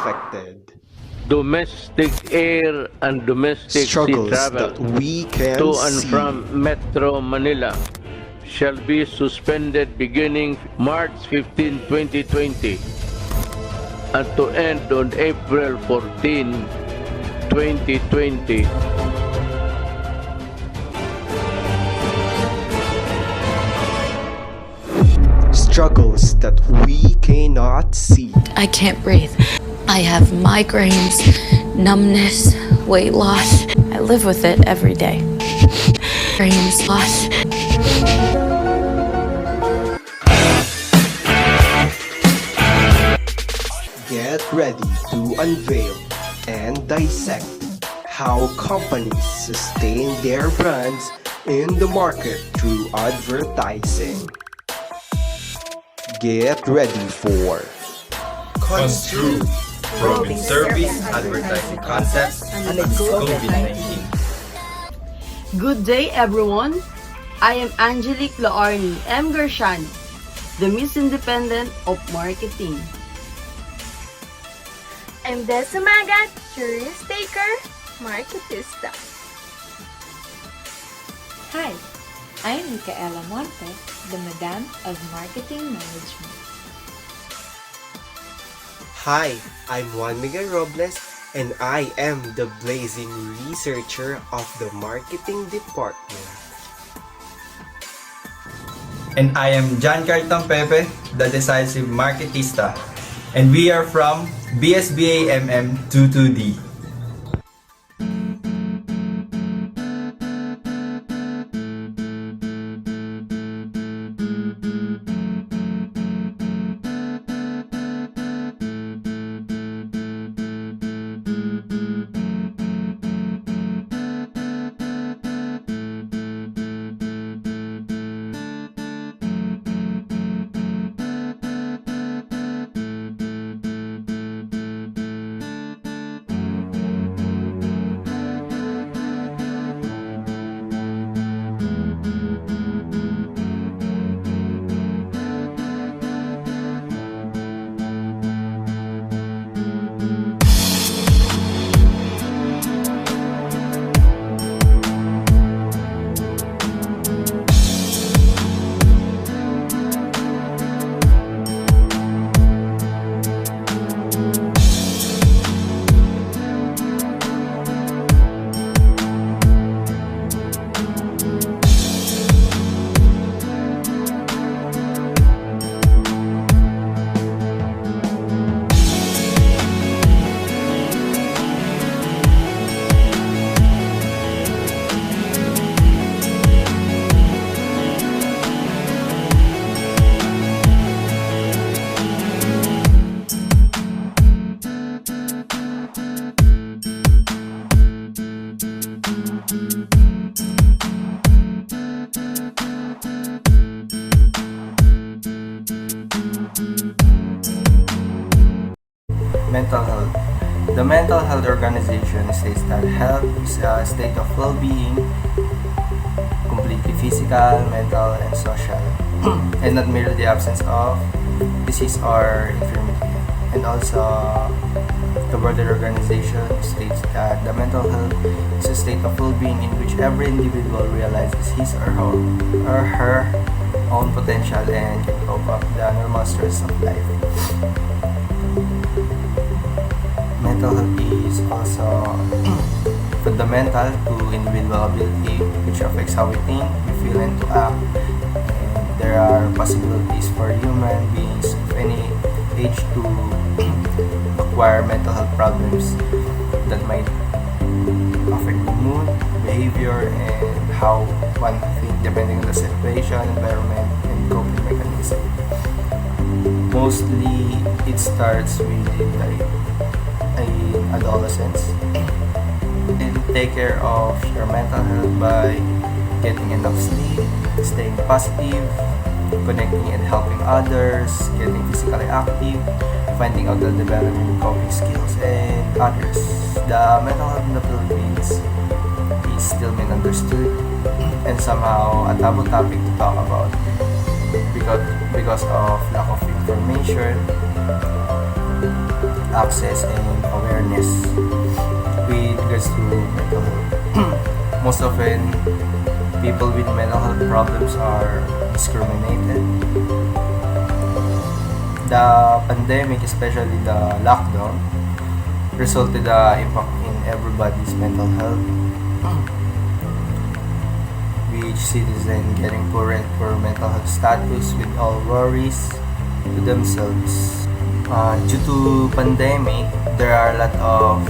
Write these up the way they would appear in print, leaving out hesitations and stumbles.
affected. Domestic air and domestic Struggles sea travel that we can to and see. from Metro Manila shall be suspended beginning March 15, 2020 and to end on April 14, 2020. Struggles that we cannot see. I can't breathe. I have migraines, numbness, weight loss. I live with it every day. Migraines, loss. Get ready to unveil and dissect how companies sustain their brands in the market through advertising. Get ready for Construe, probing service advertising concepts amidst COVID-19. Good day, everyone. I am Angelique Laarni M. Gershani, the Miss Independent of Marketing. I'm Desamagat, Curious Taker, Marketista. Hi, I'm Micaela Monte, the Madam of Marketing Management. Hi, I'm Juan Miguel Robles, and I am the blazing researcher of the marketing department. And I am John Cartang Pepe, the decisive marketista, and we are from BSBA MM 22D. Mental health. The Mental Health Organization states that health is a state of well-being, completely physical, mental, and social, and not merely the absence of disease or infirmity. And also, the World Health Organization states that the mental health is a state of well-being in which every individual realizes his or her own potential and can cope up the normal stress of life. Mental health is also fundamental to individual ability, which affects how we think, we feel, and to act. And there are possibilities for human beings of any age to acquire mental health problems that might affect the mood, behavior, and how one thinks depending on the situation, environment, and coping mechanism. Mostly, it starts with adolescence, and take care of your mental health by getting enough sleep, staying positive, connecting and helping others, getting physically active, finding out the developing coping skills, and others. The mental health in the Philippines is still misunderstood and somehow a taboo topic to talk about because of lack of information. access and awareness with regards to mental health. Most often, people with mental health problems are discriminated. The pandemic, especially the lockdown, resulted impact in everybody's mental health, with citizens getting poorer and poorer mental health status with all worries to themselves. Due to pandemic, there are a lot of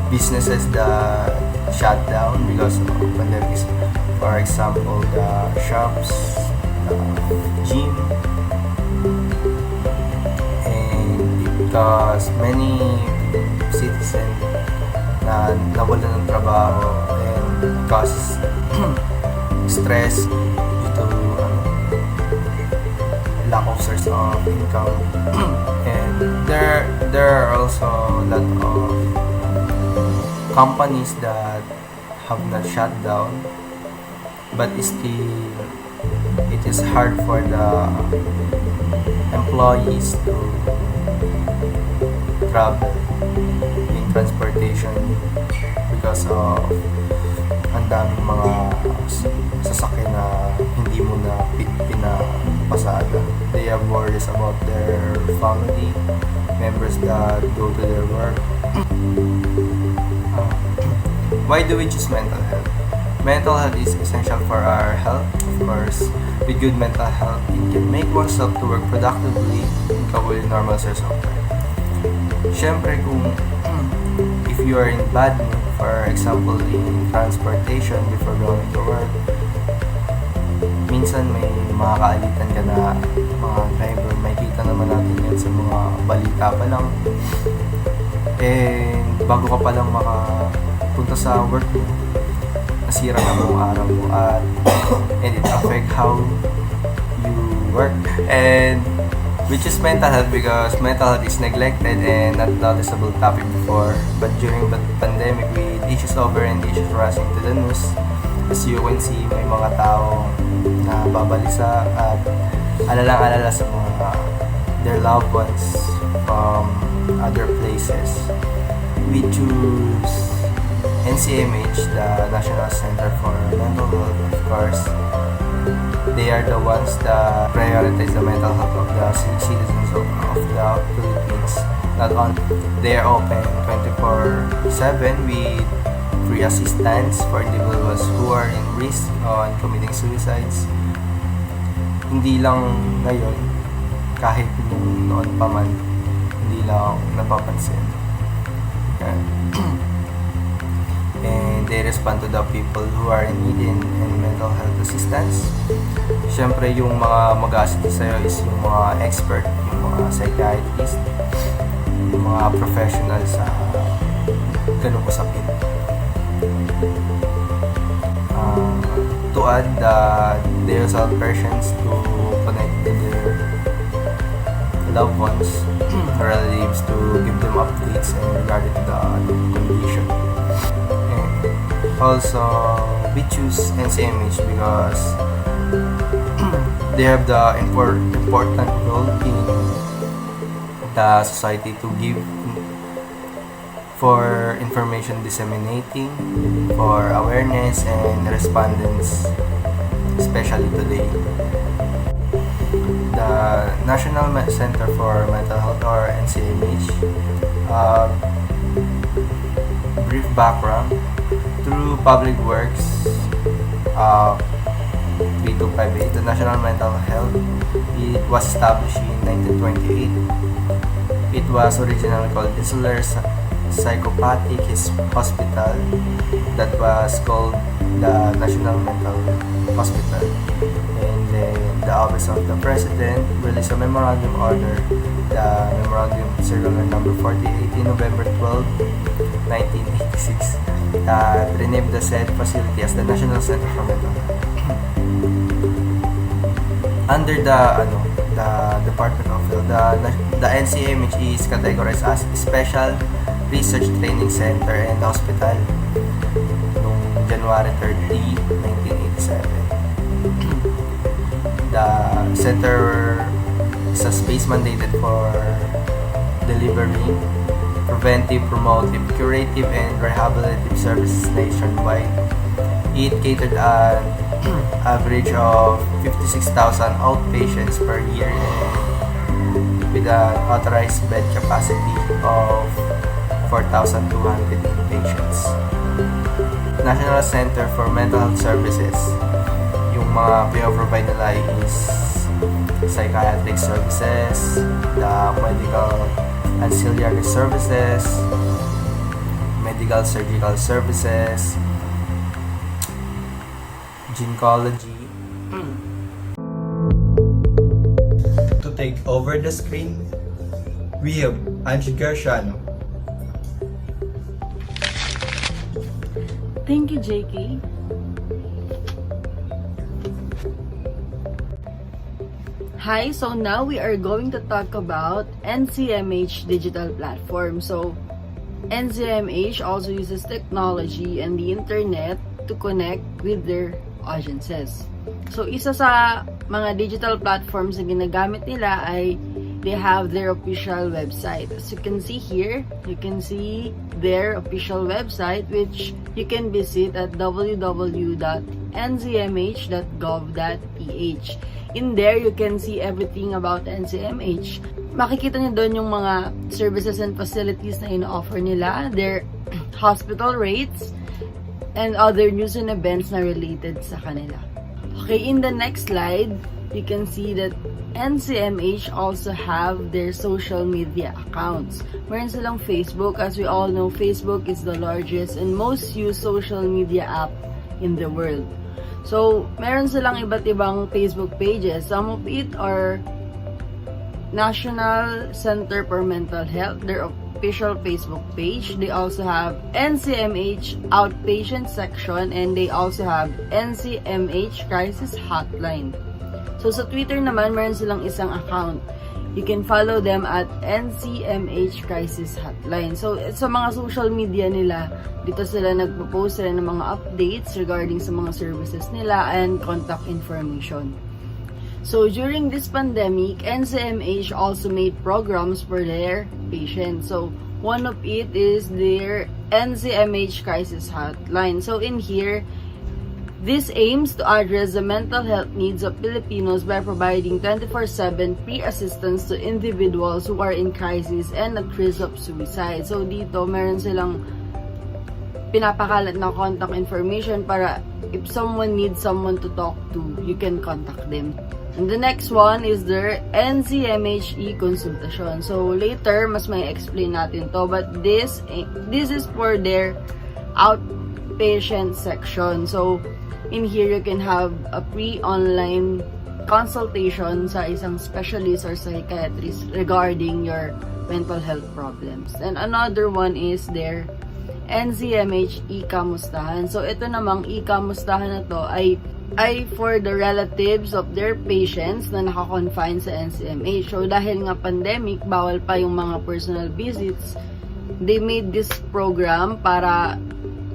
businesses that shut down because of pandemic. For example, the shops, the gym, and because many citizens na nawalan ng trabaho and cause stress due to lack of source of income. And there are also a lot of companies that have not shut down, but still it is hard for the employees to travel in transportation because of ang daming mga sasakyan na hindi mo na pinapasada. They have worries about their family members that go to their work. Why do we choose mental health? Mental health is essential for our health, of course. With good mental health, it can make oneself to work productively and cover the normal source of life. Siyempre, if you are in bad mood, for example, in transportation before going to work, minsan may mga kaalitan ka na mga driver. May kita naman natin yan sa mga balita pa lang. And bago ka pa lang makapunta sa work mo, nasira na buong araw mo and it affect how you work. And which is mental health, because mental health is neglected and not noticeable topic before. But during the pandemic, with issues over and issues rushing to the news, as you can see, may mga tao na babalisa at alalang-alala sa mga their loved ones from other places. We choose NCMH, the National Center for Mental Health, of course. They are the ones that prioritize the mental health of the citizens of the Philippines. Not only they are open 24/7 with free assistance for individuals who are in risk on committing suicides. Hindi lang ngayon, kahit noon pa man, hindi lang napapansin. And they respond to the people who are in need in mental health assistance. Siyempre, yung mga mag-assist sa'yo is yung mga expert, yung mga psychiatrist, yung mga professional sa ganung usapin. To add, they also help persons to connect with their loved ones, relatives, to give them updates regarding to the condition. Also, we choose NCMH because they have the important role in the society to give for information disseminating, for awareness and respondents, especially today. The National Center for Mental Health, or NCMH, brief background. Through Public Works 3258, the National Mental Health, it was established in 1928. It was originally called Insular Psychopathic Hospital, that was called the National Mental Hospital. And then the Office of the President released a memorandum order, the Memorandum Circular Number 48, in November 12, 1986. That renamed the said facility as the National Center for Mental Health. Under the Department of Health, the NCMH is categorized as Special Research Training Center and Hospital noong January 30, 1987. The center is a space mandated for delivering preventive, promotive, curative, and rehabilitative services nationwide. It catered an average of 56,000 outpatients per year with an authorized bed capacity of 4,200 inpatients. National Center for Mental Health Services, yung mga pinoprovide nila is psychiatric services, the medical ancillary services, medical surgical services, gynecology. To take over the screen, we have Angie Garciano. Thank you, JK. Hi, so now we are going to talk about NCMH digital platform. So, NCMH also uses technology and the internet to connect with their audiences. So, isa sa mga digital platforms na ginagamit nila ay they have their official website. As you can see here, you can see their official website which you can visit at www.ncmh.gov.ph. In there, you can see everything about NCMH. Makikita niyo doon yung mga services and facilities na ino-offer nila, their hospital rates, and other news and events na related sa kanila. Okay, in the next slide, you can see that NCMH also have their social media accounts. Meron silang Facebook. As we all know, Facebook is the largest and most used social media app in the world. So, meron silang iba't ibang Facebook pages. Some of it are National Center for Mental Health, their official Facebook page. They also have NCMH Outpatient section, and they also have NCMH Crisis Hotline. So, sa Twitter naman, meron silang isang account. You can follow them at NCMH Crisis Hotline. So, sa mga social media nila, dito sila nagpo-post sila ng mga updates regarding sa mga services nila and contact information. So, during this pandemic, NCMH also made programs for their patients. So, one of it is their NCMH Crisis Hotline. So, in here, this aims to address the mental health needs of Filipinos by providing 24/7 free assistance to individuals who are in crisis and at risk of suicide. So dito, meron silang pinapakalat na contact information para if someone needs someone to talk to, you can contact them. And the next one is their NCMH e-consultation. So later, mas may explain natin to, but this is for their outpatient section. So in here, you can have a free online consultation sa isang specialist or psychiatrist regarding your mental health problems. And another one is their NCMH e-kamustahan. So, ito namang e-kamustahan na to ay for the relatives of their patients na naka-confine sa NCMH. So, dahil nga pandemic, bawal pa yung mga personal visits, they made this program para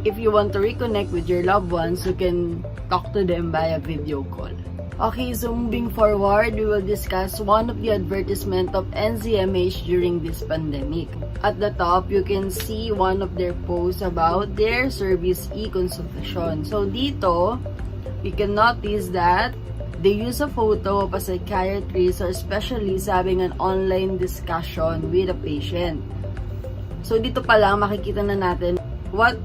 if you want to reconnect with your loved ones, you can talk to them via video call. Okay, so moving forward, we will discuss one of the advertisement of NCMH during this pandemic. At the top, you can see one of their posts about their service e-consultation. So dito, we can notice that they use a photo of a psychiatrist or specialist having an online discussion with a patient. So dito pa lang makikita na natin what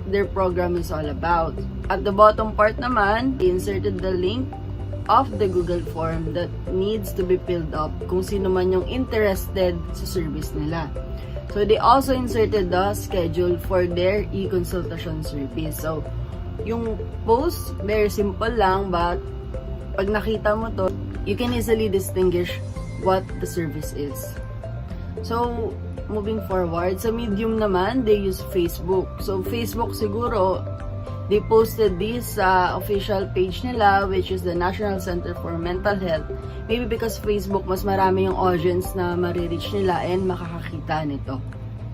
their program is all about. At the bottom part naman, they inserted the link of the Google form that needs to be filled up kung sino man yung interested sa service nila. So they also inserted the schedule for their e-consultation service. So yung post, very simple lang, but pag nakita mo to, you can easily distinguish what the service is. So moving forward, sa Medium naman, they use Facebook. So, Facebook siguro, they posted this sa official page nila, which is the National Center for Mental Health. Maybe because Facebook, mas marami yung audience na marireach nila and makakakita nito.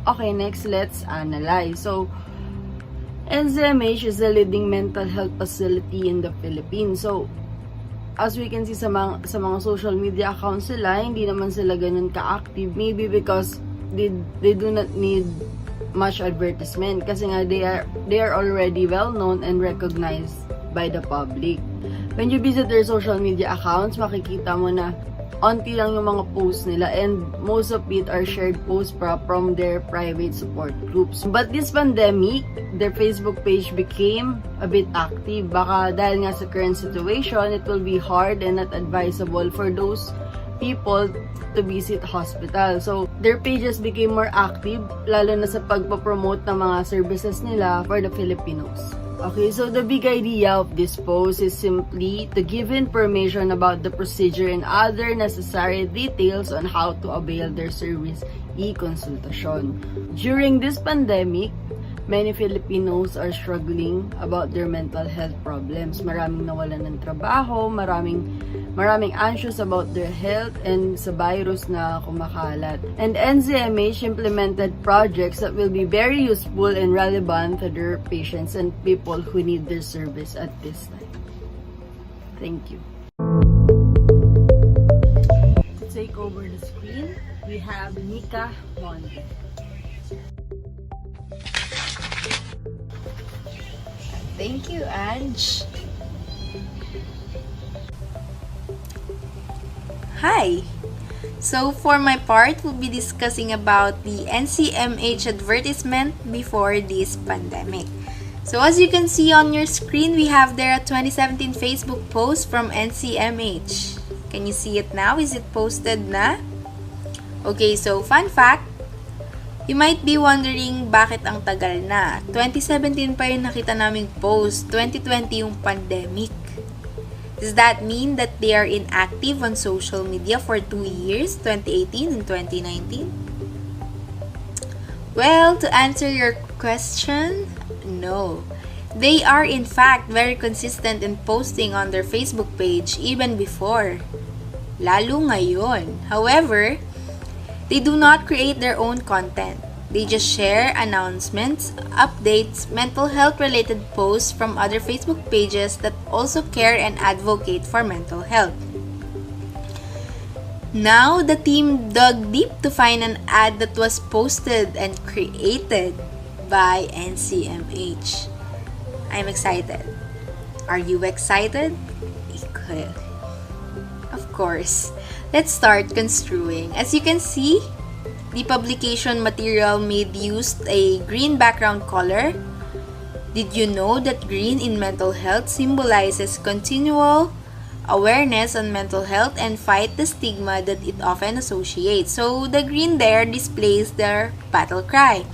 Okay, next, let's analyze. So, NCMH is the leading mental health facility in the Philippines. So, as we can see sa mga social media accounts nila, hindi naman sila ganun ka-active. Maybe because they do not need much advertisement kasi nga they are already well known and recognized by the public. When you visit their social media accounts, makikita mo na onti lang yung mga posts nila and most of it are shared posts from their private support groups. But this pandemic, their Facebook page became a bit active. Baka dahil nga sa current situation, it will be hard and not advisable for those people to visit hospital. So, their pages became more active, lalo na sa pagpapromote ng mga services nila for the Filipinos. Okay, so the big idea of this post is simply to give information about the procedure and other necessary details on how to avail their service e-consultation. During this pandemic, many Filipinos are struggling about their mental health problems. Maraming nawalan ng trabaho, maraming anxious about their health and sa virus na kumakalat. And NCMH implemented projects that will be very useful and relevant to their patients and people who need their service at this time. Thank you. To take over the screen, we have Nika Monte. Thank you, Ange. Hi! So for my part, we'll be discussing about the NCMH advertisement before this pandemic. So as you can see on your screen, we have there a 2017 Facebook post from NCMH. Can you see it now? Is it posted na? Okay, so fun fact, you might be wondering bakit ang tagal na. 2017 pa yung nakita naming post, 2020 yung pandemic. Does that mean that they are inactive on social media for 2 years, 2018 and 2019? Well, to answer your question, no. They are in fact very consistent in posting on their Facebook page even before. Lalo ngayon. However, they do not create their own content. They just share announcements, updates, mental health related posts from other Facebook pages that also care and advocate for mental health. Now, the team dug deep to find an ad that was posted and created by NCMH. I'm excited. Are you excited? Good. Of course. Let's start construing. As you can see, the publication material made used a green background color. Did you know that green in mental health symbolizes continual awareness on mental health and fight the stigma that it often associates? So the green there displays their battle cry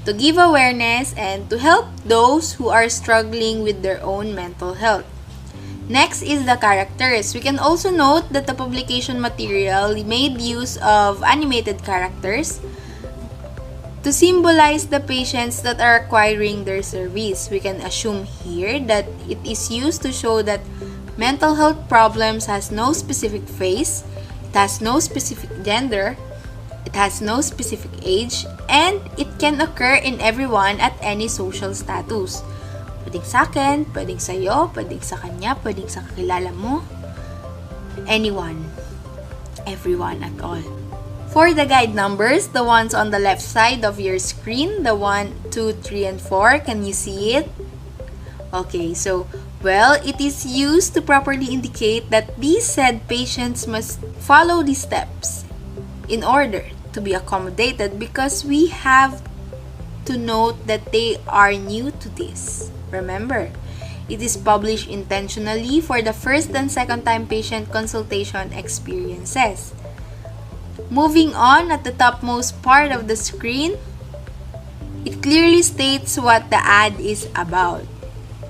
to give awareness and to help those who are struggling with their own mental health. Next is the characters. We can also note that the publication material made use of animated characters to symbolize the patients that are acquiring their service. We can assume here that it is used to show that mental health problems has no specific face, it has no specific gender, it has no specific age, and it can occur in everyone at any social status. Pwedeng sa akin, pwedeng sa'yo, pwedeng sa kanya, pwedeng sa kakilala mo. Anyone. Everyone at all. For the guide numbers, the ones on the left side of your screen, the 1, 2, 3, and 4, can you see it? Okay, so, well, it is used to properly indicate that these said patients must follow these steps in order to be accommodated because we have to note that they are new to this. Remember, it is published intentionally for the first and second time patient consultation experiences. Moving on, at the topmost part of the screen, it clearly states what the ad is about.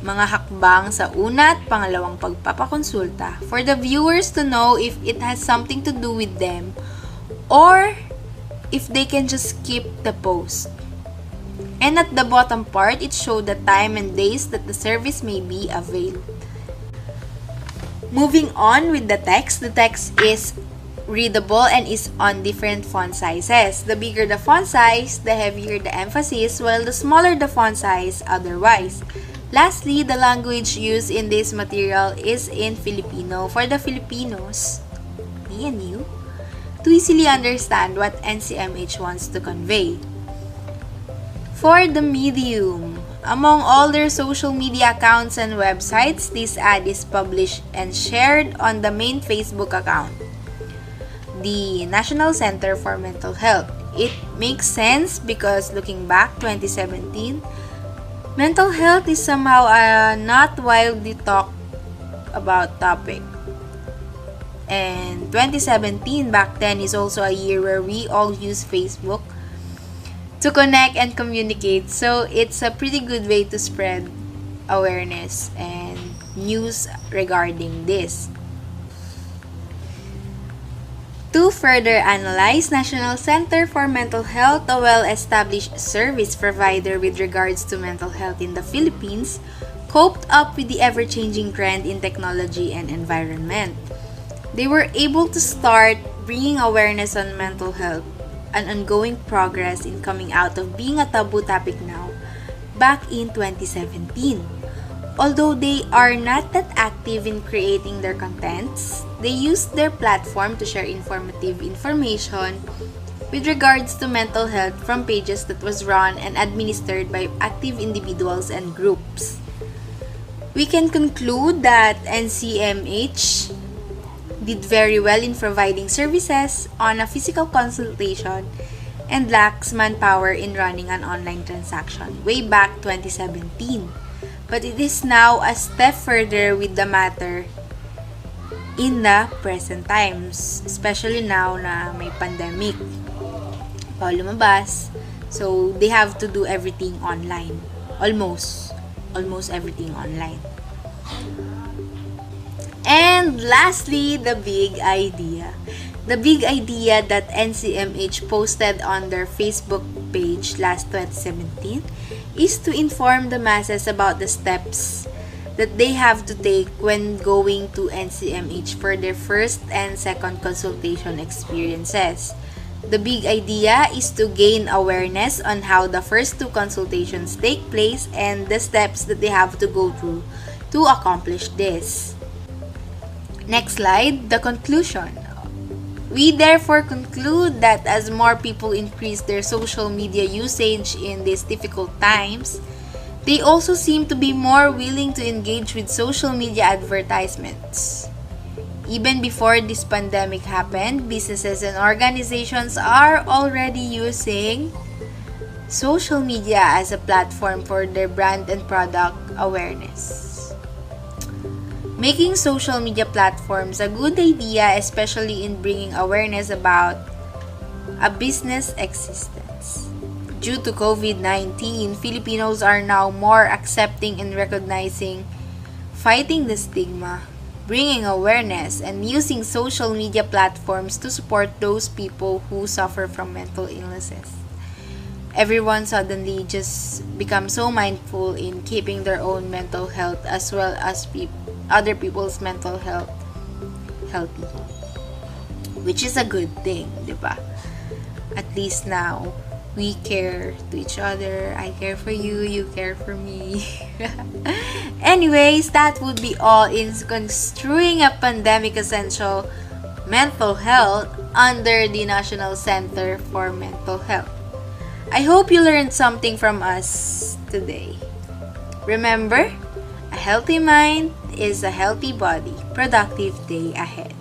Mga hakbang sa una at pangalawang pagpapakonsulta for the viewers to know if it has something to do with them or if they can just skip the post. And at the bottom part, it showed the time and days that the service may be availed. Moving on with the text is readable and is on different font sizes. The bigger the font size, the heavier the emphasis, while the smaller the font size otherwise. Lastly, the language used in this material is in Filipino for the Filipinos, me and you. to easily understand what NCMH wants to convey. For the medium, among all their social media accounts and websites, this ad is published and shared on the main Facebook account, the National Center for Mental Health. It makes sense because looking back 2017, mental health is somehow a not widely talked about topic. And 2017 back then is also a year where we all use Facebook to connect and communicate. So it's a pretty good way to spread awareness and news regarding this. To further analyze, National Center for Mental Health, a well-established service provider with regards to mental health in the Philippines, coped up with the ever-changing trend in technology and environment. They were able to start bringing awareness on mental health, an ongoing progress in coming out of being a taboo topic now, back in 2017. Although they are not that active in creating their contents, they use their platform to share informative information with regards to mental health from pages that was run and administered by active individuals and groups. We can conclude that NCMH did very well in providing services on a physical consultation and lacks manpower in running an online transaction way back 2017. But it is now a step further with the matter in the present times, especially now na may pandemic pa lumabas. So they have to do everything online, almost everything online. And lastly, the big idea. The big idea that NCMH posted on their Facebook page last 2017 is to inform the masses about the steps that they have to take when going to NCMH for their first and second consultation experiences. The big idea is to gain awareness on how the first two consultations take place and the steps that they have to go through to accomplish this. Next slide, the conclusion. We therefore conclude that as more people increase their social media usage in these difficult times, they also seem to be more willing to engage with social media advertisements. Even before this pandemic happened, businesses and organizations are already using social media as a platform for their brand and product awareness. Making social media platforms a good idea, especially in bringing awareness about a business existence. Due to COVID-19, Filipinos are now more accepting and recognizing, fighting the stigma, bringing awareness, and using social media platforms to support those people who suffer from mental illnesses. Everyone suddenly just becomes so mindful in keeping their own mental health as well as other people's mental health healthy, which is a good thing, diba? At least now we care to each other. I care for you, you care for me. Anyways, that would be all in construing a pandemic essential mental health under the National Center for Mental Health. I hope you learned something from us today. Remember, a healthy mind is a healthy body. Productive day ahead.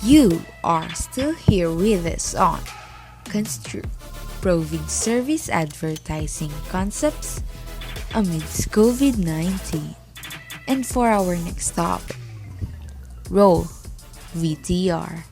You are still here with us on Construe, proving service advertising concepts amidst COVID-19. And for our next topic, roll VTR.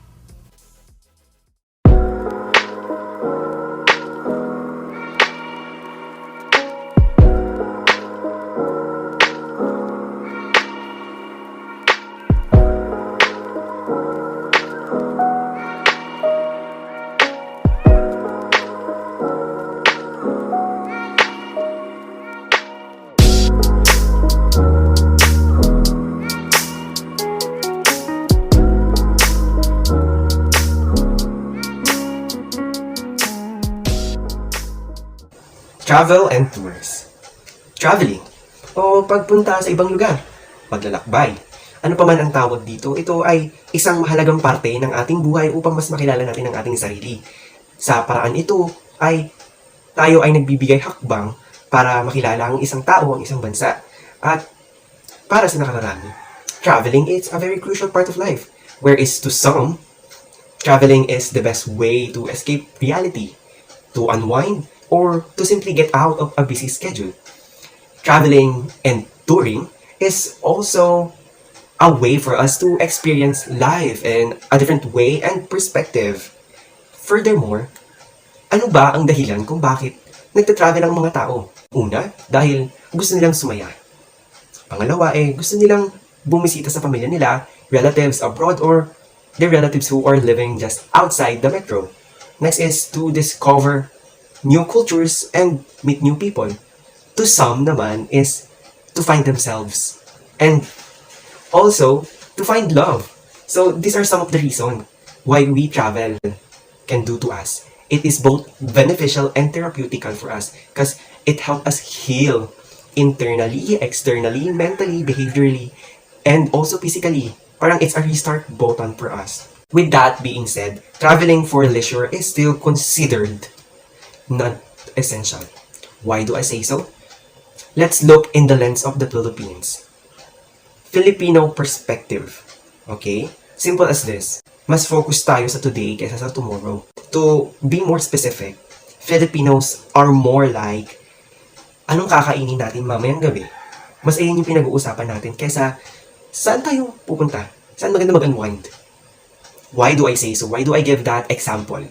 Travel and tours. Traveling o pagpunta sa ibang lugar, paglalakbay, ano pa man ang tawag dito, ito ay isang mahalagang parte ng ating buhay upang mas makilala natin ang ating sarili. Sa paraan ito ay tayo ay nagbibigay hakbang para makilala ang isang tao, ang isang bansa. At para sa nakararami, traveling is a very crucial part of life. Whereas to some, traveling is the best way to escape reality, to unwind, or to simply get out of a busy schedule. Traveling and touring is also a way for us to experience life in a different way and perspective. Furthermore, ano ba ang dahilan kung bakit nagtatravel ang mga tao? Una, dahil gusto nilang sumaya. Pangalawa, gusto nilang bumisita sa pamilya nila, relatives abroad, or their relatives who are living just outside the metro. Next is to discover new cultures and meet new people. To some naman is to find themselves. And also, to find love. So, these are some of the reasons why we travel can do to us. It is both beneficial and therapeutical for us because it helps us heal internally, externally, mentally, behaviorally, and also physically. Parang it's a restart button for us. With that being said, traveling for leisure is still considered not essential. Why do I say so? Let's look in the lens of the Philippines. Filipino perspective. Okay? Simple as this. Mas focus tayo sa today kaysa sa tomorrow. To be more specific, Filipinos are more like, anong kakainin natin mamayang gabi? Mas ayun yung pinag-uusapan natin kaysa saan tayo pupunta? Saan maganda mag-unwind? Why do I say so? Why do I give that example?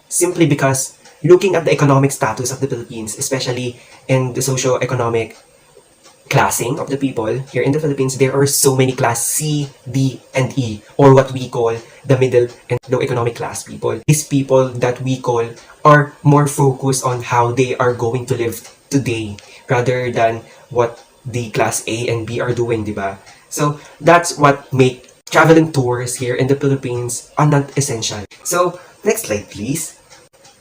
Simply because looking at the economic status of the Philippines, especially in the socio-economic classing of the people here in the Philippines, there are so many class C, D, and E, or what we call the middle and low economic class people. These people that we call are more focused on how they are going to live today rather than what the class A and B are doing, diba? So that's what make traveling tours here in the Philippines are not essential. So next slide, please.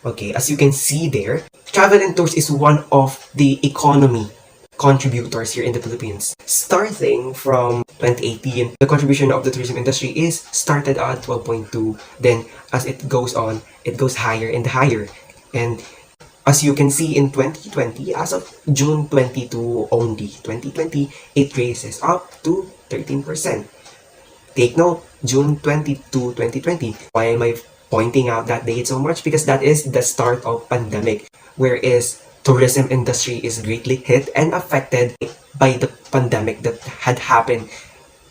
Okay, as you can see there, travel and tours is one of the economy contributors here in the Philippines. Starting from 2018, the contribution of the tourism industry is started at 12.2. Then, as it goes on, it goes higher and higher. And as you can see in 2020, as of June 22 only, 2020, it raises up to 13%. Take note, June 22, 2020. Why am I pointing out that date so much? Because that is the start of pandemic, whereas tourism industry is greatly hit and affected by the pandemic that had happened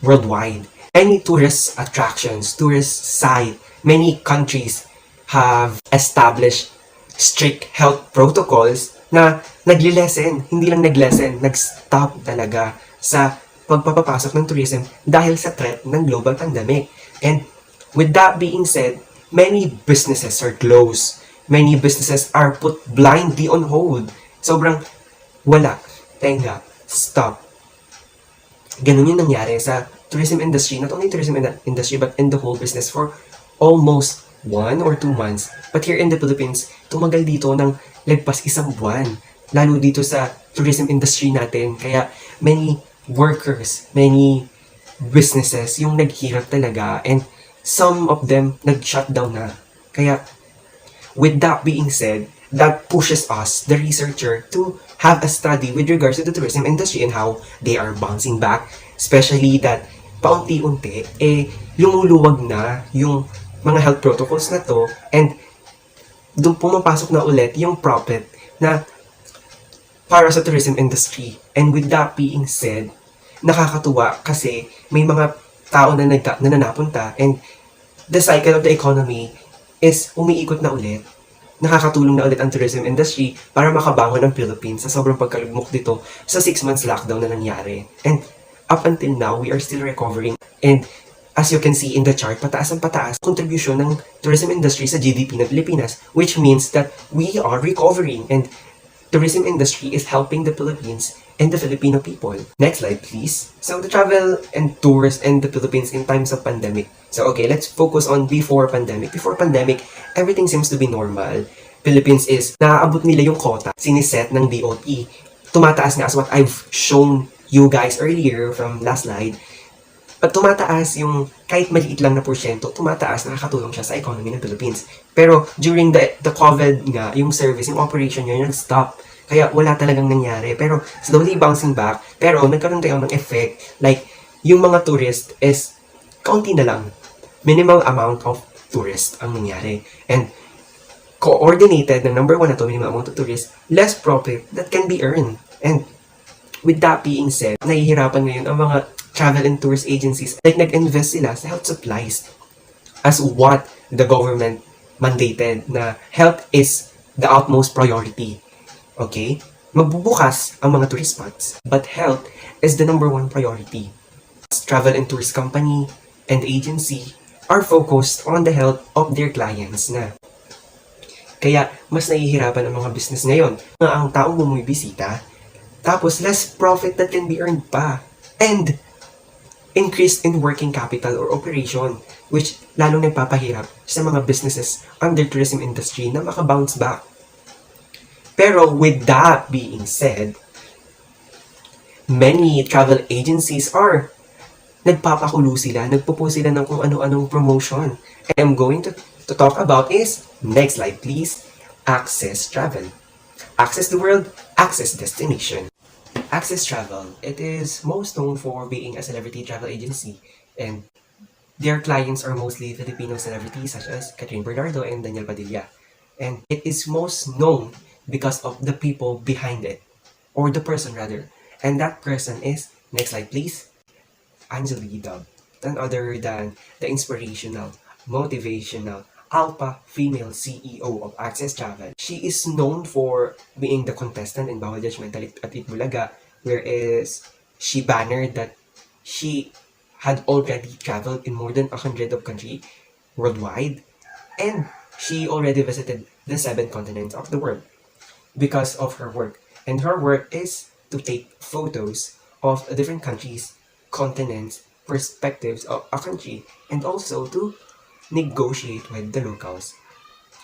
worldwide. Any tourist attractions, tourist site, many countries have established strict health protocols na nag-lessen, hindi lang nag-lessen, nag-stop talaga sa pagpapapasok ng tourism dahil sa threat ng global pandemic. And with that being said, many businesses are closed. Many businesses are put blindly on hold. Sobrang wala. Tenga. Stop. Ganun yung nangyari sa tourism industry. Not only tourism industry, but in the whole business for almost 1 or 2 months. But here in the Philippines, tumagal dito ng lagpas 1 buwan. Lalo dito sa tourism industry natin. Kaya many workers, many businesses yung naghirap talaga. And some of them nag-shutdown na. Kaya with that being said, that pushes us, the researcher, to have a study with regards to the tourism industry and how they are bouncing back. Especially that, paunti-unti, lumuluwag na yung mga health protocols na to and doon pumapasok na ulit yung profit na para sa tourism industry. And with that being said, nakakatuwa kasi may mga tao na napunta and the cycle of the economy is umiikot na ulit. Nakakatulong na ulit ang tourism industry para makabangon ang Philippines sa sobrang pagkalugmok dito sa 6 months lockdown na nangyari. And up until now, we are still recovering. And as you can see in the chart, pataas ang pataas contribution ng tourism industry sa GDP ng Pilipinas, which means that we are recovering and tourism industry is helping the Philippines and the Filipino people. Next slide, please. So the travel and tours in the Philippines in times of pandemic. So okay, let's focus on before pandemic. Before pandemic, everything seems to be normal. Philippines is, naaabot nila yung quota, siniset ng DOT. Tumataas nga as what I've shown you guys earlier from last slide. pag tumataas yung kahit maliit lang na porsyento, tumataas, nakakatulong siya sa economy ng Philippines. Pero during the COVID nga, yung service, yung operation niya, nag-stop. Kaya wala talagang nangyari. Pero slowly bouncing back, pero nagkaroon tayo ng effect. Like, yung mga tourist is kaunti na lang. Minimal amount of tourists ang nangyari. And coordinated na number 1 na to, minimal amount of tourists, less profit that can be earned. And with that being said, nahihirapan ngayon ang mga travel and tourist agencies, like nag-invest sila sa health supplies as what the government mandated na health is the utmost priority. Okay? Magbubukas ang mga tourist spots, but health is the number 1 priority. Travel and tourist company and agency are focused on the health of their clients na. Kaya mas nahihirapan ang mga business ngayon na ang taong bumibisita, tapos less profit that can be earned pa. And increase in working capital or operation, which lalong nagpapahirap sa mga businesses under tourism industry na makabounce back. Pero with that being said, many travel agencies are nagpapakulo sila, nagpo-post sila ng kung ano-anong promotion. And I'm going to talk about is, next slide please, Access Travel. Access the world, access destination. Access Travel, it is most known for being a celebrity travel agency, and their clients are mostly Filipino celebrities such as Catherine Bernardo and Daniel Padilla. And it is most known because of the people behind it, or the person rather. And that person is, next slide please, Angelina, none other than the inspirational, motivational, alpha female CEO of Access Travel. She is known for being the contestant in Bawal Judgmental at Itbulaga, whereas she bannered that she had already traveled in more than 100 of countries worldwide, and she already visited the 7 continents of the world because of her work. And her work is to take photos of different countries, continents, perspectives of a country, and also to negotiate with the locals.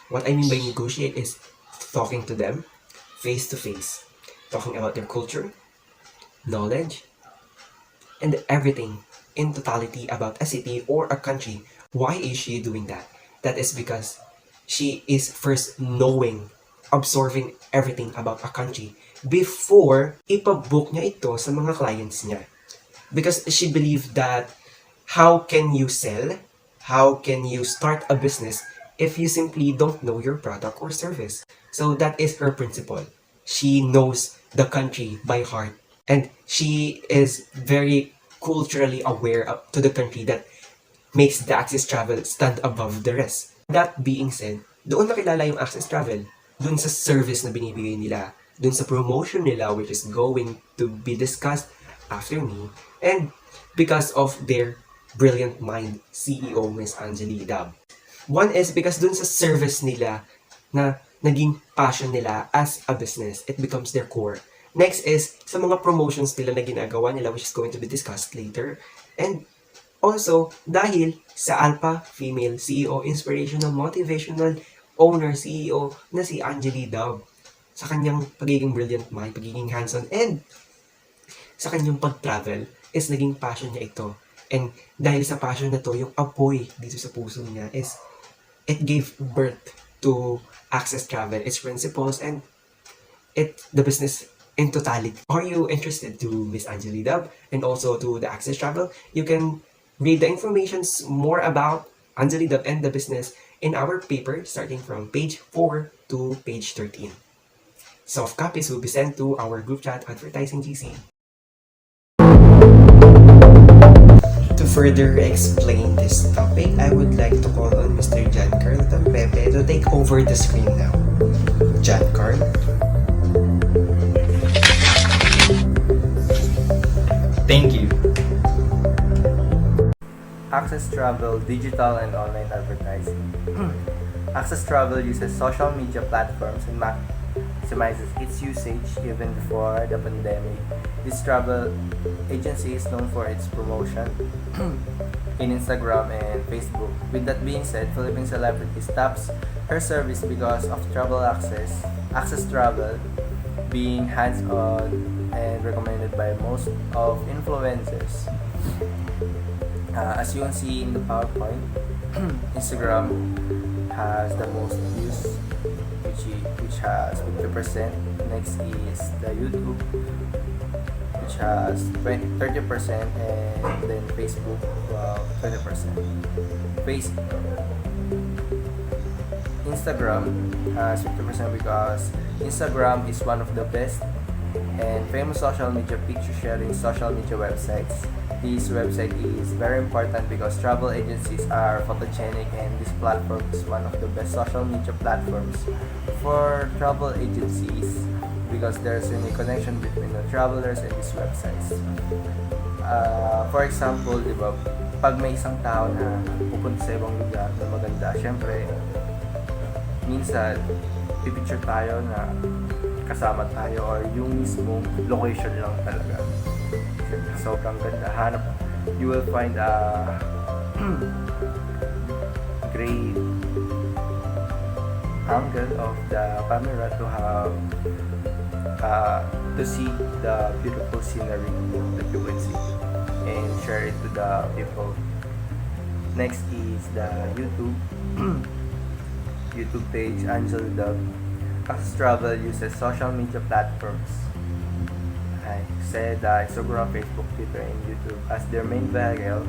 What I mean by negotiate is talking to them face to face, talking about their culture, knowledge, and everything in totality about a city or a country. Why is she doing that? That is because she is first knowing, absorbing everything about a country before ipabook niya ito sa mga clients niya. Because she believed that how can you sell, how can you start a business if you simply don't know your product or service? So that is her principle. She knows the country by heart, and she is very culturally aware to the country that makes the Access Travel stand above the rest. That being said, doon nakilala yung Access Travel, doon sa service na binibigay nila, doon sa promotion nila, which is going to be discussed after me, and because of their brilliant mind CEO, Miss Angelina. One is because dun sa service nila na naging passion nila as a business, it becomes their core. Next is sa mga promotions nila na ginagawa nila, which is going to be discussed later. And also, dahil sa alpha female CEO, inspirational, motivational owner CEO na si Angelina, sa kanyang pagiging brilliant mind, pagiging hands-on, and sa kanyang pag-travel, is naging passion niya ito. And dahil sa passion na to, yung apoy dito sa puso niya is, it gave birth to Access Travel, its principles, and the business in totality. Are you interested to Miss Angelina and also to the Access Travel? You can read the information more about Angelina and the business in our paper starting from page 4 to page 13. Soft copies will be sent to our group chat Advertising GC. To further explain this topic, I would like to call on Mr. John Carl Tampepe to take over the screen now. John Carl. Thank you. Access Travel Digital and Online Advertising. Access Travel uses social media platforms and maximizes its usage even before the pandemic. This travel agency is known for its promotion in Instagram and Facebook. With that being said, Philippine celebrities taps her service because of travel access. Access Travel being hands-on and recommended by most of influencers. As you can see in the PowerPoint, Instagram has the most views, which has 50%. Next is the YouTube, which has 30%, and then Facebook 20%. Instagram has 50% because Instagram is one of the best and famous social media picture sharing social media websites. This website is very important because travel agencies are photogenic, and this platform is one of the best social media platforms for travel agencies because there's a connection between the travelers and these websites. For example, di ba, pag may isang tao na pupunta sa ibang lugar na maganda, syempre, minsan, pipicture tayo na kasama tayo or yung mismong location lang talaga. Sobrang ganda. You will find a great angle of the camera to have to see the beautiful scenery that you will see and share it to the people. Next is the YouTube YouTube page, Angel Dub. Access Travel uses social media platforms like said Instagram, Facebook, Twitter, and YouTube as their main vehicle.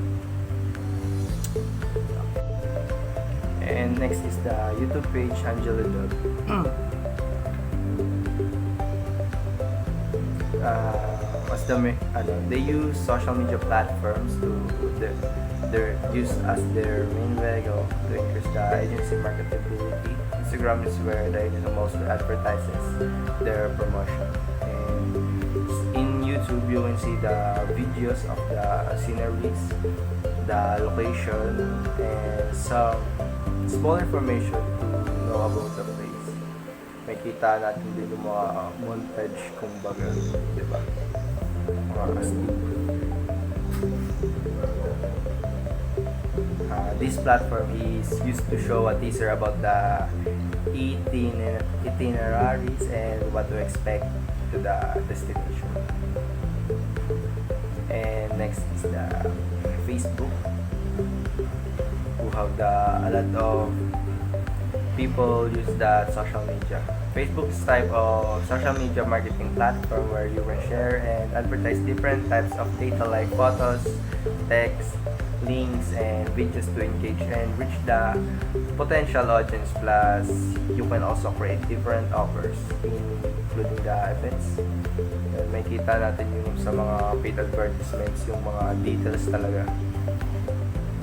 And next is the YouTube page, Angela Dub. They use social media platforms to their use as their main vehicle to increase the agency marketability. Instagram is where the agency mostly advertises their promotion. And in YouTube, you can see the videos of the sceneries, the location, and some small information to know about the place. May kita natin din yung mga montage, kumbaga, di ba? Mga astig. This platform is used to show a teaser about the itineraries and what to expect to the destination. And next is the Facebook, who have a lot of people use that social media. Facebook is type of social media marketing platform where you can share and advertise different types of data like photos, text, links, and videos to engage and reach the potential audience. Plus, you can also create different offers, including the events. And may kita natin yung sa mga paid advertisements, yung mga details talaga.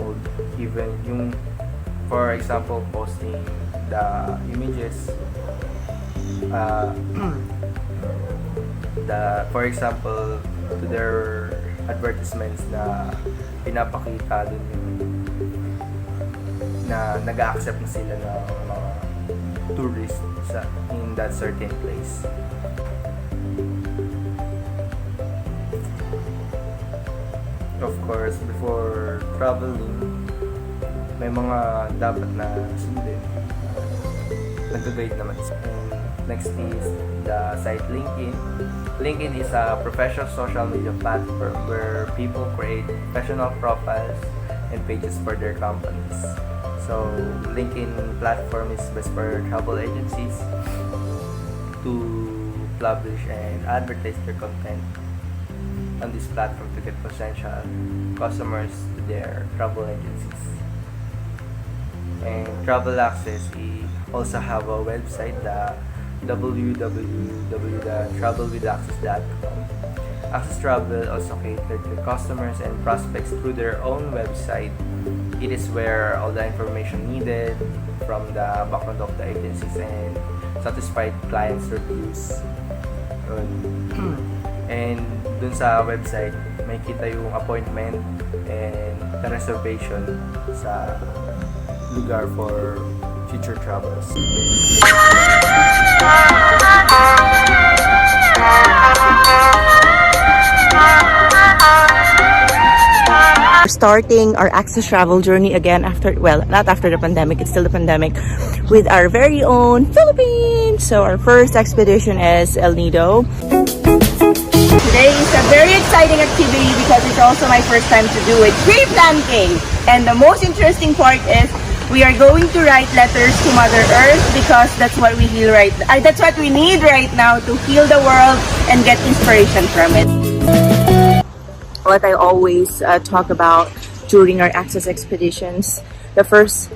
Or even yung, for example, posting the images, for example, to their advertisements na pinapakita dun yung na nag-accept na sila ng mga tourists in that certain place. Of course, before traveling, may mga dapat na sundin. Nag-guide naman. And next is the site LinkedIn. LinkedIn is a professional social media platform where people create professional profiles and pages for their companies. So, LinkedIn platform is best for travel agencies to publish and advertise their content on this platform to get potential customers to their travel agencies. And Travel Access also have a website, the www.travelwithaccess.com. Access Travel also catered to customers and prospects through their own website. It is where all the information needed from the background of the agencies and satisfied clients' reviews. And dun sa website, may kita yung appointment and the reservation sa lugar for future travels. We're starting our Access Travel journey again after, well, not after the pandemic, it's still the pandemic, with our very own Philippines. So our first expedition is El Nido. Today is a very exciting activity because it's also my first time to do it. Tree planting! And the most interesting part is we are going to write letters to Mother Earth because that's what we that's what we need right now to heal the world and get inspiration from it. What I always talk about during our access expeditions, the first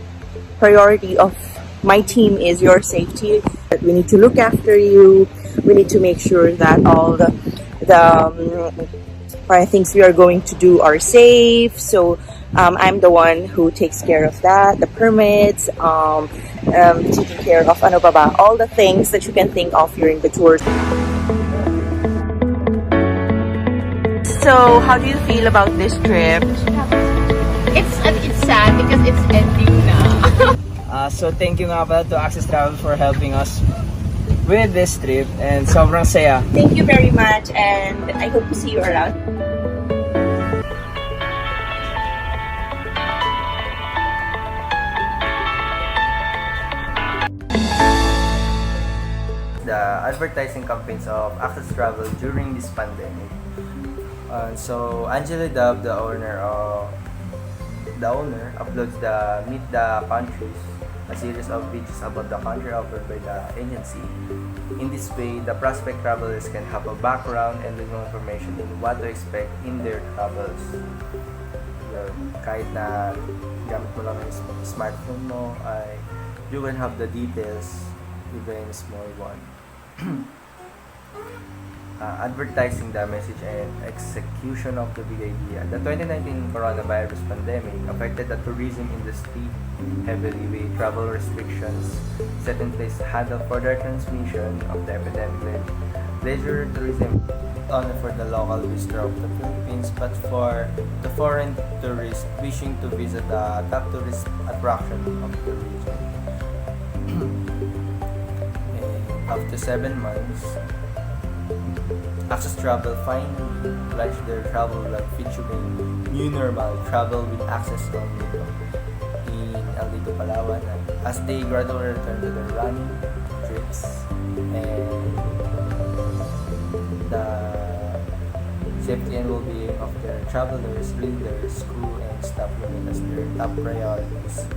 priority of my team is your safety. We need to look after you. We need to make sure that all the things we are going to do are safe. So I'm the one who takes care of that, the permits, taking care of all the things that you can think of during the tours. So how do you feel about this trip? It's sad because it's ending now. So thank you nga pala to Access Travel for helping us with this trip and sobrang saya. Thank you very much and I hope to see you around. The advertising campaigns of Access Travel during this pandemic. So Angela Dub, the owner, uploads the Meet the Countries, a series of videos about the country offered by the agency. In this way, the prospect travelers can have a background and legal information in what to expect in their travels. Kahit na gamit mo lang yung smartphone mo, you can have the details, even small one. Advertising the message and execution of the big idea. The 2019 coronavirus pandemic affected the tourism industry heavily with travel restrictions set in place to handle further transmission of the epidemic. Leisure tourism not only for the local visitor of the Philippines but for the foreign tourists wishing to visit the top tourist attraction of the region. After 7 months, Access Travel finally launched their travel vlog featuring New Normal Travel with Access only in El Nido, Palawan, as they gradually return to their running trips and the safety and well-being of their travelers, leaders, crew, and staff remain as their top priorities.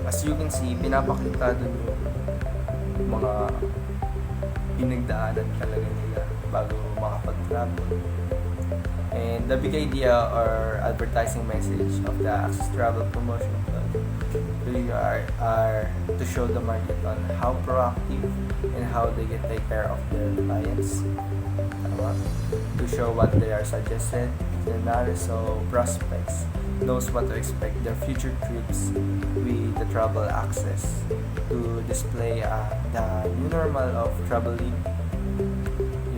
As you can see, pinapakita dun yung mga pinagdaanan talaga nila bago makapag-travel. And the big idea or advertising message of the Access Travel Promotion Club really are to show the market on how proactive and how they can take care of their clients. To show what they are suggested, so prospects knows what to expect their future trips with the travel access, to display the new normal of traveling,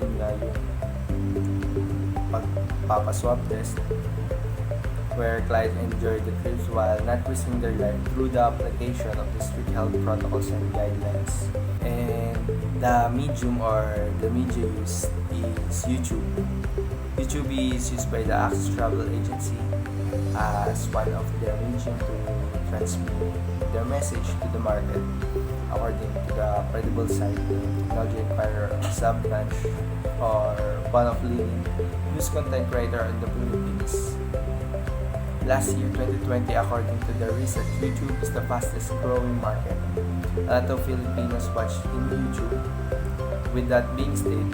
yun nga yung pagpapaswab test, where clients enjoy the trips while not risking their life through the application of the strict health protocols and guidelines. And the medium or the media used is YouTube. YouTube is used by the Access Travel Agency as one of their medium to transmit their message to the market according to the credible site, the Technology Inquirer, sub-branch, or one of leading news content creator in the Philippines. Last year, 2020, according to the research, YouTube is the fastest growing market. A lot of Filipinos watch in YouTube. With that being stated,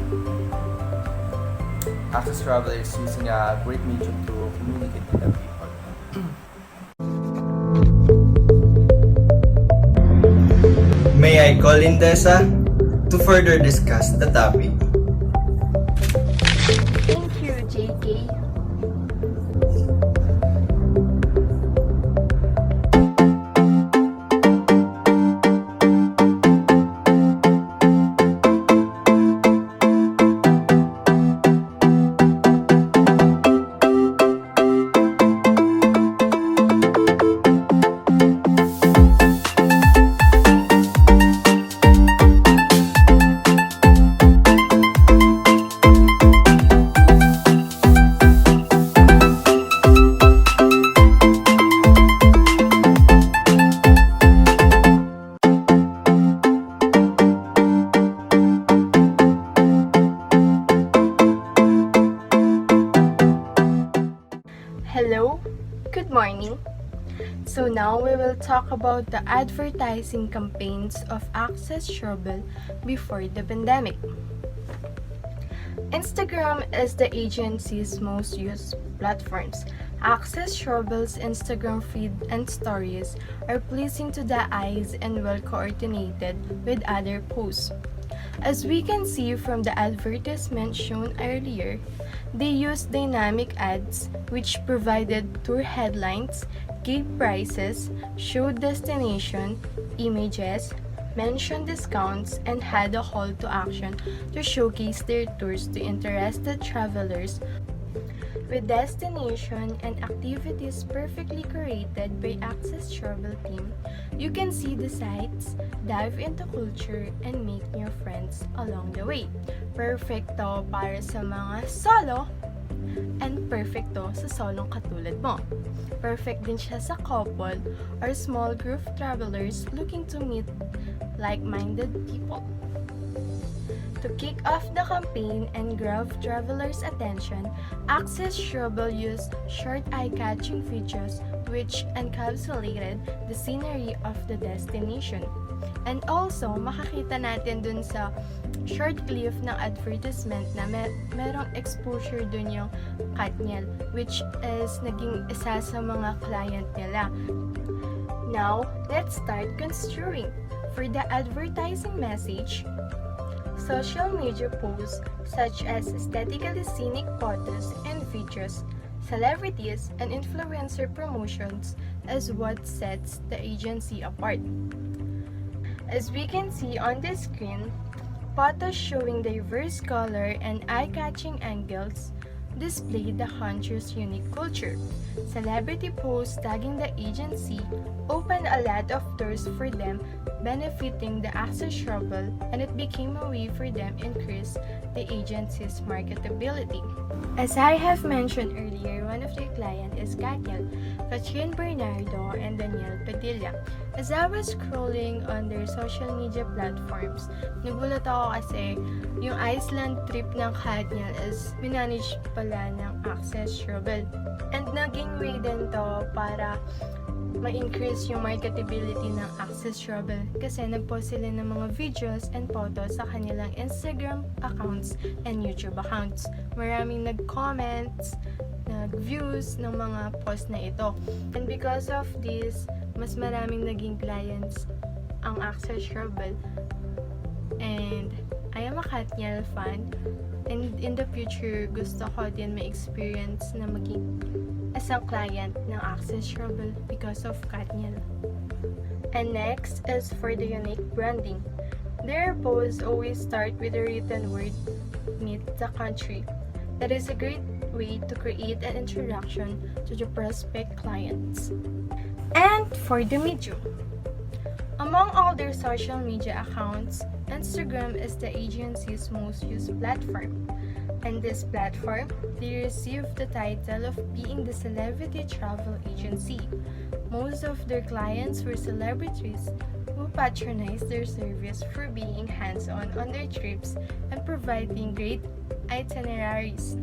Access Travel is using a great medium to communicate with the people. May I call in Desa to further discuss the topic? Thank you, JK. So now we will talk about the advertising campaigns of Access Travel before the pandemic. Instagram is the agency's most used platforms. Access Travel's Instagram feed and stories are pleasing to the eyes and well coordinated with other posts. As we can see from the advertisement shown earlier, they use dynamic ads which provided tour headlines, gave prices, showed destination, images, mentioned discounts, and had a call to action to showcase their tours to interested travelers with destination and activities perfectly curated by Access Travel team. You can see the sights, dive into culture, and make new friends along the way. Perfecto para sa mga solo and perfecto sa solong katulad mo. Perfect din siya sa couple or small group travelers looking to meet like-minded people. To kick off the campaign and grab travelers' attention, Access Travel used short eye-catching videos which encapsulated the scenery of the destination. And also, makakita natin dun sa short clip ng advertisement na merong exposure dun yung Katniel, which is naging isa sa mga client nila. Now, let's start construing. For the advertising message, social media posts such as aesthetically scenic photos and videos, celebrities, and influencer promotions is what sets the agency apart. As we can see on the screen, photos showing diverse color and eye-catching angles display the country's unique culture. Celebrity posts tagging the agency opened a lot of doors for them, benefiting the Access Travel, and it became a way for them to increase the agency's marketability. As I have mentioned earlier, one of their clients is Katniel, Katrin Bernardo, and Daniel Padilla. As I was scrolling on their social media platforms, nagulat ako kasi yung Iceland trip ng Katniel is minanage pala ng Access Travel. And naging way din to para ma-increase yung marketability ng Access Travel kasi nag-post sila ng mga videos and photos sa kanilang Instagram accounts and YouTube accounts. Maraming nag-comments, nag-views ng mga post na ito. And because of this, mas maraming naging clients ang Access Travel. And I am a Katniel fan. And in the future, gusto ko din ma-experience na maging isang client ng Access Travel because of Katniel. And next is for the unique branding. Their posts always start with a written word, meet the country. That is a great way to create an introduction to the prospect clients. And for the medium. Among all their social media accounts, Instagram is the agency's most used platform. And this platform, they received the title of being the celebrity travel agency. Most of their clients were celebrities who patronized their service for being hands-on on their trips and providing great itineraries.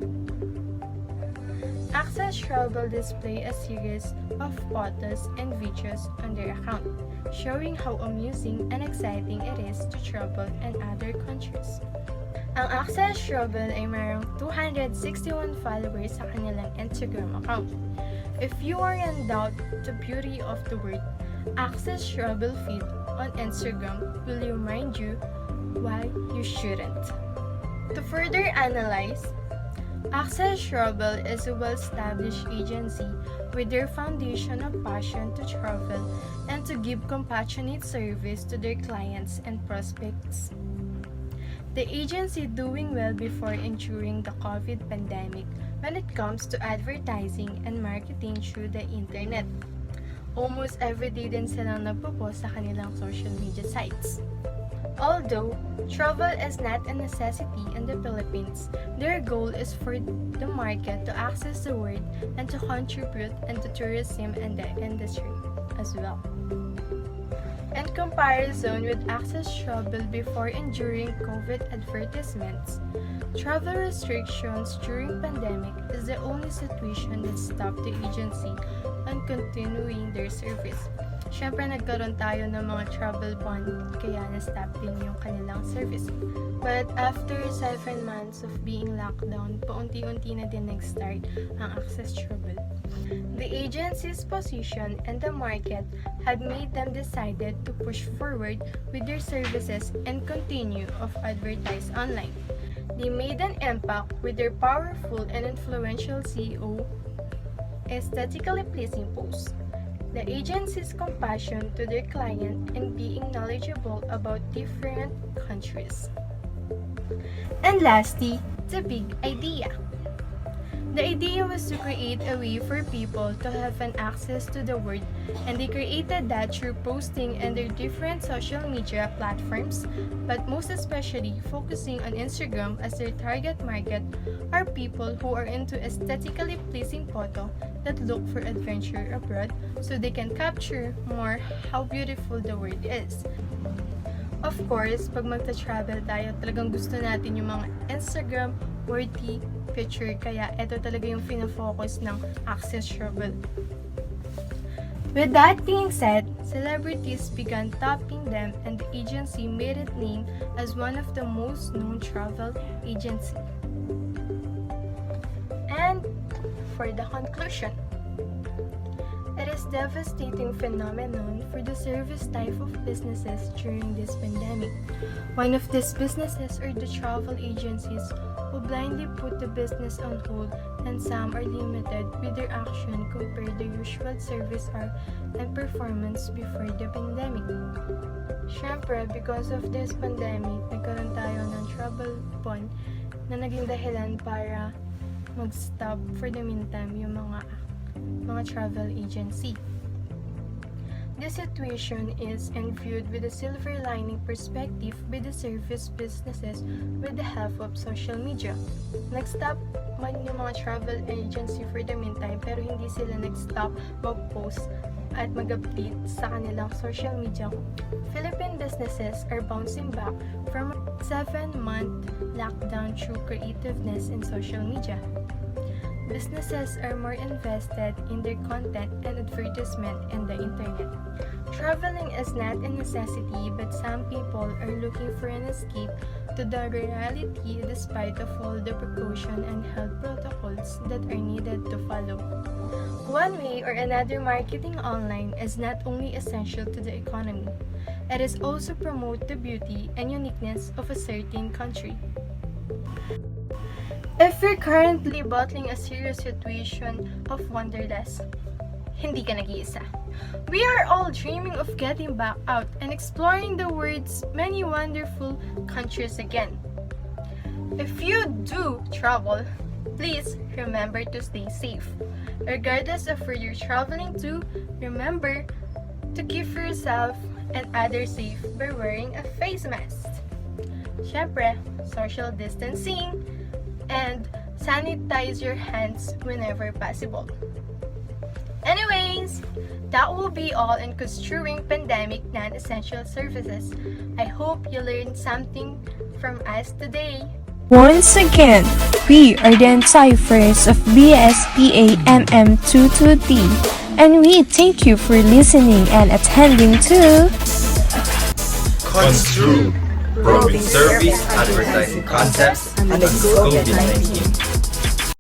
Access Travel display a series of photos and videos on their account, showing how amusing and exciting it is to travel in other countries. Ang Access Travel ay mayroong 261 followers sa kanilang Instagram account. If you are in doubt the beauty of the word, Access Travel feed on Instagram will remind you why you shouldn't. To further analyze, Access Travel is a well-established agency with their foundation of passion to travel and to give compassionate service to their clients and prospects. The agency doing well before and during the COVID pandemic when it comes to advertising and marketing through the internet. Almost every day din silang nagpo-post sa kanilang social media sites. Although travel is not a necessity in the Philippines, their goal is for the market to access the word and to contribute into tourism and the industry as well. In comparison with Access Travel before and during COVID advertisements, travel restrictions during pandemic is the only situation that stopped the agency on continuing their service. Siyempre, nagkaroon tayo ng mga travel ban, kaya na-stop din yung kanilang service. But after 7 months of being locked down, paunti-unti na din nag-start ang access travel. The agency's position and the market had made them decided to push forward with their services and continue of advertise online. They made an impact with their powerful and influential CEO, aesthetically pleasing posts. The agency's compassion to their client and being knowledgeable about different countries. And lastly, the big idea. The idea was to create a way for people to have an access to the word, and they created that through posting in their different social media platforms, but most especially focusing on Instagram as their target market are people who are into aesthetically pleasing photo that look for adventure abroad so they can capture more how beautiful the world is. Of course, pag magta-travel tayo, talagang gusto natin yung mga Instagram-worthy picture, kaya ito talaga yung fina-focus ng access travel. With that being said, celebrities began topping them and the agency made it name as one of the most known travel agency. And for the conclusion, it is a devastating phenomenon for the service type of businesses during this pandemic. One of these businesses are the travel agencies who blindly put the business on hold, and some are limited with their action compared to usual service hour and performance before the pandemic. Siyempre, because of this pandemic, nagkaroon tayo ng travel ban na naging dahilan para mag-stop for the meantime yung mga travel agency. This situation is viewed with a silver lining perspective by the service businesses with the help of social media. Nag-stop man yung mga travel agency for the meantime, pero hindi sila nag-stop mag-post at mag-update sa kanilang social media. Philippine businesses are bouncing back from a 7-month lockdown through creativeness in social media. Businesses are more invested in their content and advertisement in the internet. Traveling is not a necessity, but some people are looking for an escape to the reality despite of all the precaution and health protocols that are needed to follow. One way or another, marketing online is not only essential to the economy, it is also promote the beauty and uniqueness of a certain country. If you're currently battling a serious situation of wanderlust, hindi ka nag-iisa. We are all dreaming of getting back out and exploring the world's many wonderful countries again. If you do travel, please remember to stay safe. Regardless of where you're traveling to, remember to keep yourself and others safe by wearing a face mask. Syempre, social distancing, and sanitize your hands whenever possible. Anyways, that will be all in Construing Pandemic Non-Essential Services. I hope you learned something from us today. Once again, we are the Enciphers of BSBA MM 22D, and we thank you for listening and attending to Construe, probing service advertising concepts amidst COVID-19.